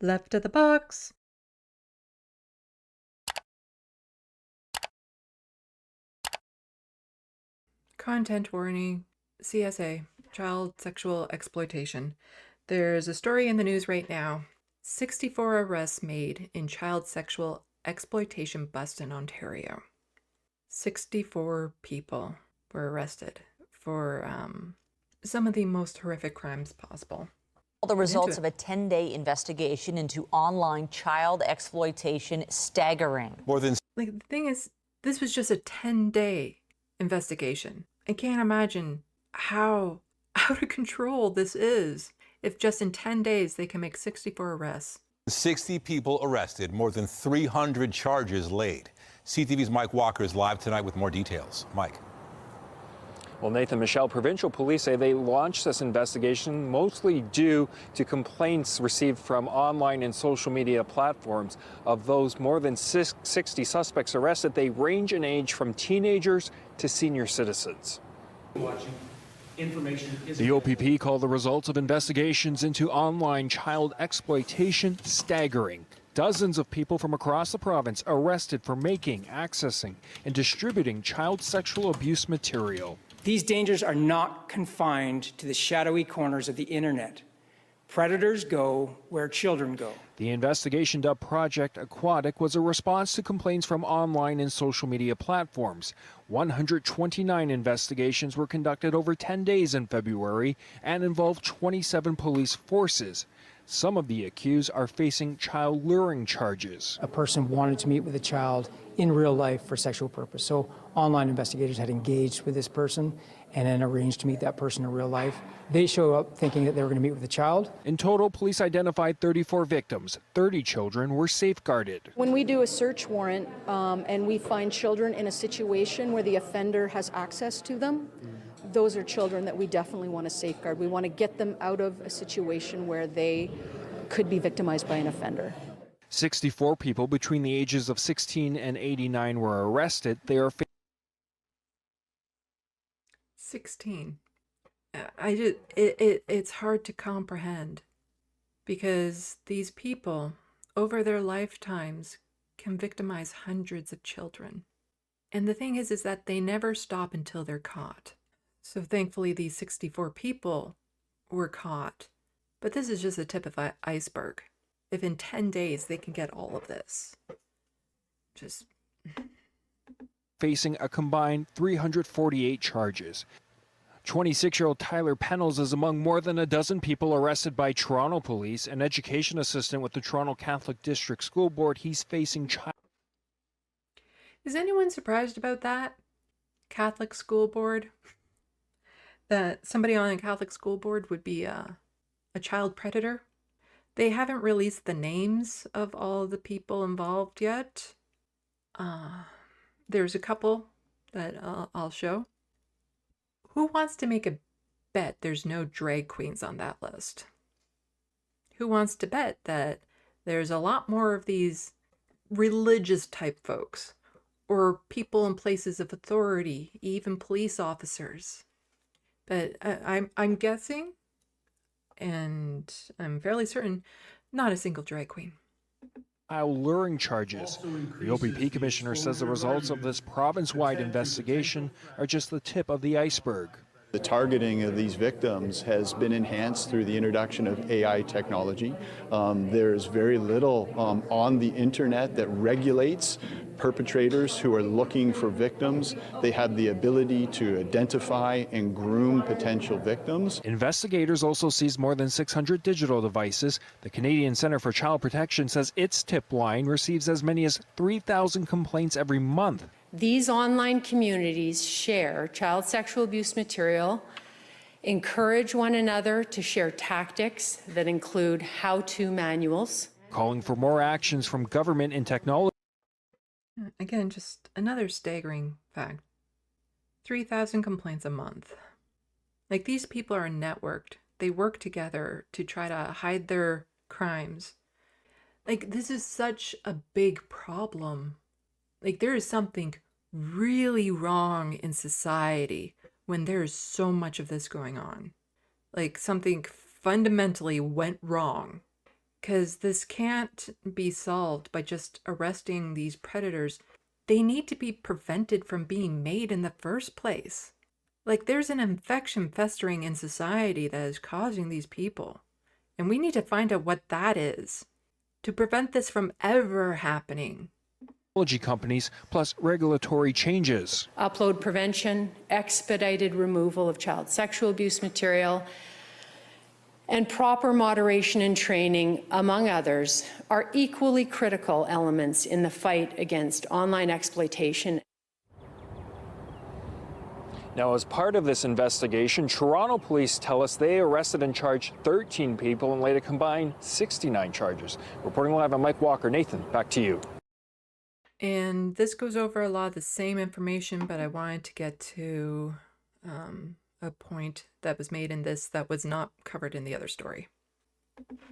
Left of the box. Content warning, CSA, child sexual exploitation. There's a story in the news right now. 64 arrests made in child sexual exploitation bust in Ontario. 64 people were arrested for some of the most horrific crimes possible. The results of a 10-day investigation into online child exploitation staggering. The thing is, this was just a 10-day investigation. I can't imagine how out of control this is if just in 10 days they can make 64 arrests. 60 people arrested, more than 300 charges laid. CTV's Mike Walker is live tonight with more details. Mike. Well, Nathan, Michelle, provincial police say they launched this investigation mostly due to complaints received from online and social media platforms. Of those more than 60 suspects arrested, they range in age from teenagers to senior citizens. The OPP called the results of investigations into online child exploitation staggering. Dozens of people from across the province arrested for making, accessing, and distributing child sexual abuse material. These dangers are not confined to the shadowy corners of the internet. Predators go where children go. The investigation, dubbed Project Aquatic, was a response to complaints from online and social media platforms. 129 investigations were conducted over 10 days in February and involved 27 police forces. Some of the accused are facing child luring charges. A person wanted to meet with a child in real life for sexual purpose. So online investigators had engaged with this person and then arranged to meet that person in real life. They show up thinking that they were going to meet with the child. In total, police identified 34 victims. 30 children were safeguarded. When we do a search warrant and we find children in a situation where the offender has access to them, those are children that we definitely want to safeguard. We want to get them out of a situation where they could be victimized by an offender. 64 people between the ages of 16 and 89 were arrested. They are 16. It's hard to comprehend because these people over their lifetimes can victimize hundreds of children. And the thing is that they never stop until they're caught. So thankfully these 64 people were caught. But this is just the tip of the iceberg. If in 10 days they can get all of this, just facing a combined 348 charges. 26-year-old Tyler Pennells is among more than a dozen people arrested by Toronto police. An education assistant with the Toronto Catholic District School Board. He's facing child. Is anyone surprised about that? Catholic School Board? That somebody on a Catholic School Board would be a child predator? They haven't released the names of all the people involved yet. There's a couple that I'll show. Who wants to make a bet there's no drag queens on that list? Who wants to bet that there's a lot more of these religious type folks or people in places of authority, even police officers? But I'm guessing, and I'm fairly certain, not a single drag queen. Luring charges. The OPP commissioner says the results of this province-wide investigation are just the tip of the iceberg. The targeting of these victims has been enhanced through the introduction of AI technology. There's very little on the internet that regulates perpetrators who are looking for victims. They have the ability to identify and groom potential victims. Investigators also seized more than 600 digital devices. The Canadian Centre for Child Protection says its tip line receives as many as 3,000 complaints every month. These online communities share child sexual abuse material, encourage one another to share tactics that include how-to manuals. Calling for more actions from government and technology. Again, just another staggering fact. 3,000 complaints a month. Like, these people are networked. They work together to try to hide their crimes. Like, this is such a big problem. Like, there is something really wrong in society when there is so much of this going on. Like, something fundamentally went wrong because this can't be solved by just arresting these predators. They need to be prevented from being made in the first place. Like, there's an infection festering in society that is causing these people, and we need to find out what that is to prevent this from ever happening. Technology companies, plus regulatory changes. Upload prevention, expedited removal of child sexual abuse material, and proper moderation and training, among others, are equally critical elements in the fight against online exploitation. Now, as part of this investigation, Toronto police tell us they arrested and charged 13 people and laid a combined 69 charges. Reporting live, I'm Mike Walker. Nathan, back to you. And this goes over a lot of the same information, but I wanted to get to a point that was made in this that was not covered in the other story.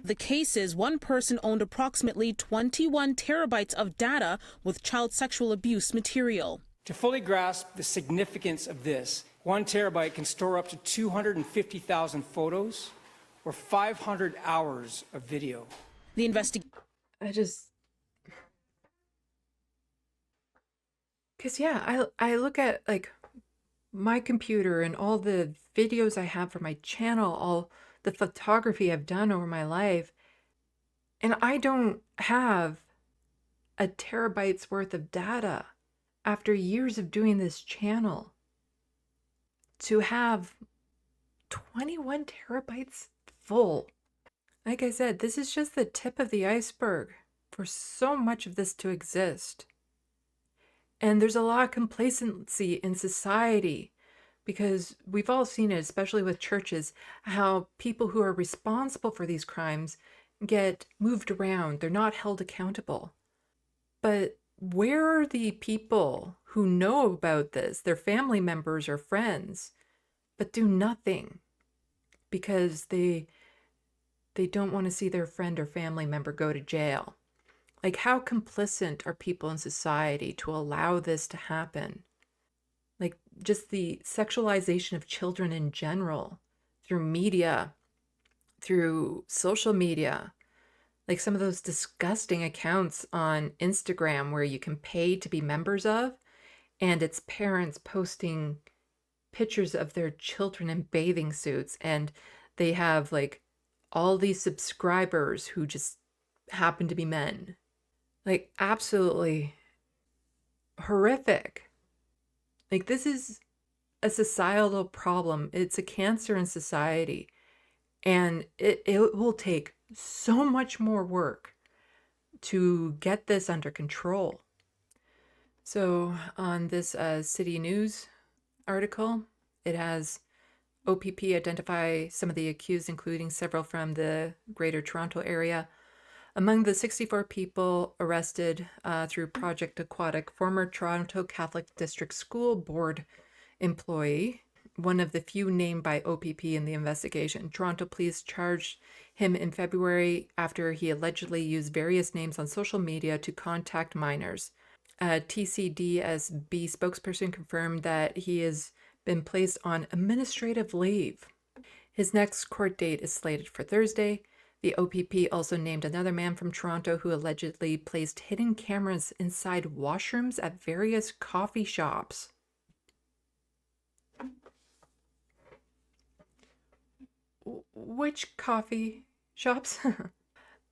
The case is one person owned approximately 21 terabytes of data with child sexual abuse material. To fully grasp the significance of this, 1 terabyte can store up to 250,000 photos or 500 hours of video. The investigation. Because, yeah, I look at, like, my computer and all the videos I have for my channel, all the photography I've done over my life, and I don't have a terabyte's worth of data after years of doing this channel. To have 21 terabytes full. Like I said, this is just the tip of the iceberg for so much of this to exist. And there's a lot of complacency in society because we've all seen it, especially with churches, how people who are responsible for these crimes get moved around. They're not held accountable. But where are the people who know about this, their family members or friends, but do nothing because they don't want to see their friend or family member go to jail? Like, how complicit are people in society to allow this to happen? Like, just the sexualization of children in general through media, through social media, like some of those disgusting accounts on Instagram where you can pay to be members of, and it's parents posting pictures of their children in bathing suits, and they have like all these subscribers who just happen to be men. Like, absolutely horrific. Like, this is a societal problem. It's a cancer in society. And it will take so much more work to get this under control. So on this City News article, it has OPP identify some of the accused, including several from the Greater Toronto area. Among the 64 people arrested through Project Aquatic, former Toronto Catholic District School Board employee, one of the few named by OPP in the investigation. Toronto police charged him in February after he allegedly used various names on social media to contact minors. A TCDSB spokesperson confirmed that he has been placed on administrative leave. His next court date is slated for Thursday. The OPP also named another man from Toronto who allegedly placed hidden cameras inside washrooms at various coffee shops. Which coffee shops?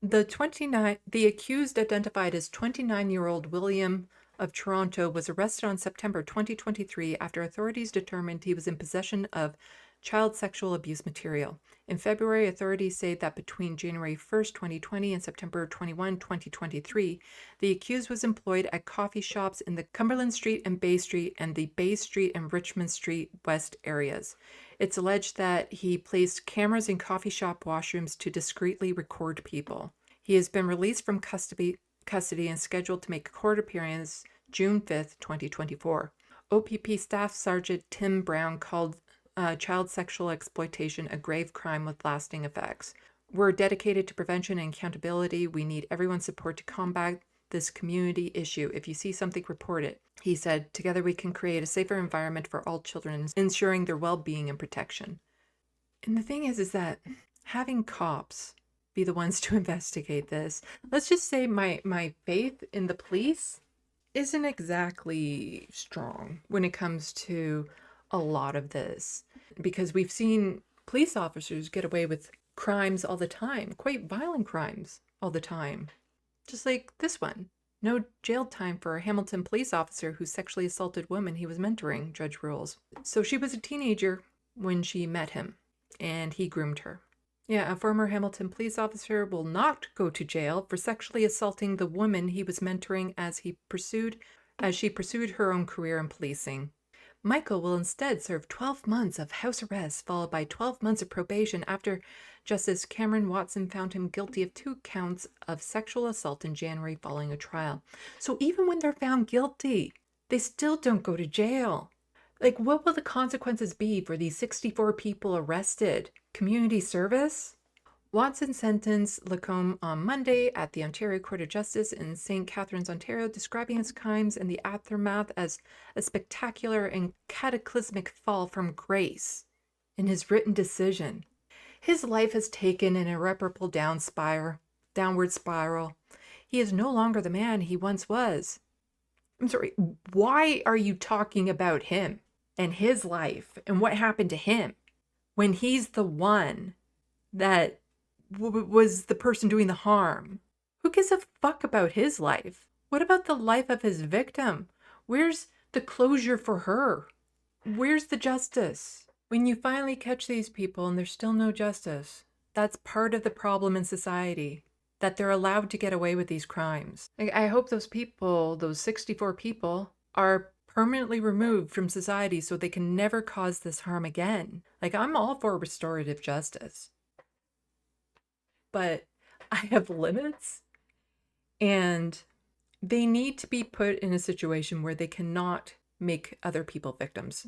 The accused, identified as 29-year-old William of Toronto, was arrested on September 2023 after authorities determined he was in possession of child sexual abuse material. In February, authorities say that between January 1st, 2020 and September 21, 2023, the accused was employed at coffee shops in the Cumberland Street and Bay Street and the Bay Street and Richmond Street West areas. It's alleged that he placed cameras in coffee shop washrooms to discreetly record people. He has been released from custody and scheduled to make a court appearance June 5th, 2024. OPP Staff Sergeant Tim Brown called child sexual exploitation a grave crime with lasting effects. We're dedicated to prevention and accountability. We need everyone's support to combat this community issue. If you see something, report it. He said, together we can create a safer environment for all children, ensuring their well-being and protection. And the thing is that having cops be the ones to investigate this. Let's just say my faith in the police isn't exactly strong when it comes to a lot of this, because we've seen police officers get away with crimes all the time, quite violent crimes all the time. Just like this one. No jail time for a Hamilton police officer who sexually assaulted women he was mentoring, judge rules. So she was a teenager when she met him, and he groomed her. Yeah, a former Hamilton police officer will not go to jail for sexually assaulting the woman he was mentoring as she pursued her own career in policing. Michael will instead serve 12 months of house arrest, followed by 12 months of probation after Justice Cameron Watson found him guilty of 2 counts of sexual assault in January following a trial. So even when they're found guilty, they still don't go to jail. Like, what will the consequences be for these 64 people arrested? Community service? Watson sentenced Lacombe on Monday at the Ontario Court of Justice in St. Catharines, Ontario, describing his crimes and the aftermath as a spectacular and cataclysmic fall from grace. In his written decision, his life has taken an irreparable downward spiral. He is no longer the man he once was. I'm sorry, why are you talking about him and his life and what happened to him when he's the one that was the person doing the harm? Who gives a fuck about his life? What about the life of his victim? Where's the closure for her? Where's the justice? When you finally catch these people and there's still no justice, that's part of the problem in society, that they're allowed to get away with these crimes. I hope those people, those 64 people, are permanently removed from society so they can never cause this harm again. Like, I'm all for restorative justice, but I have limits, and they need to be put in a situation where they cannot make other people victims.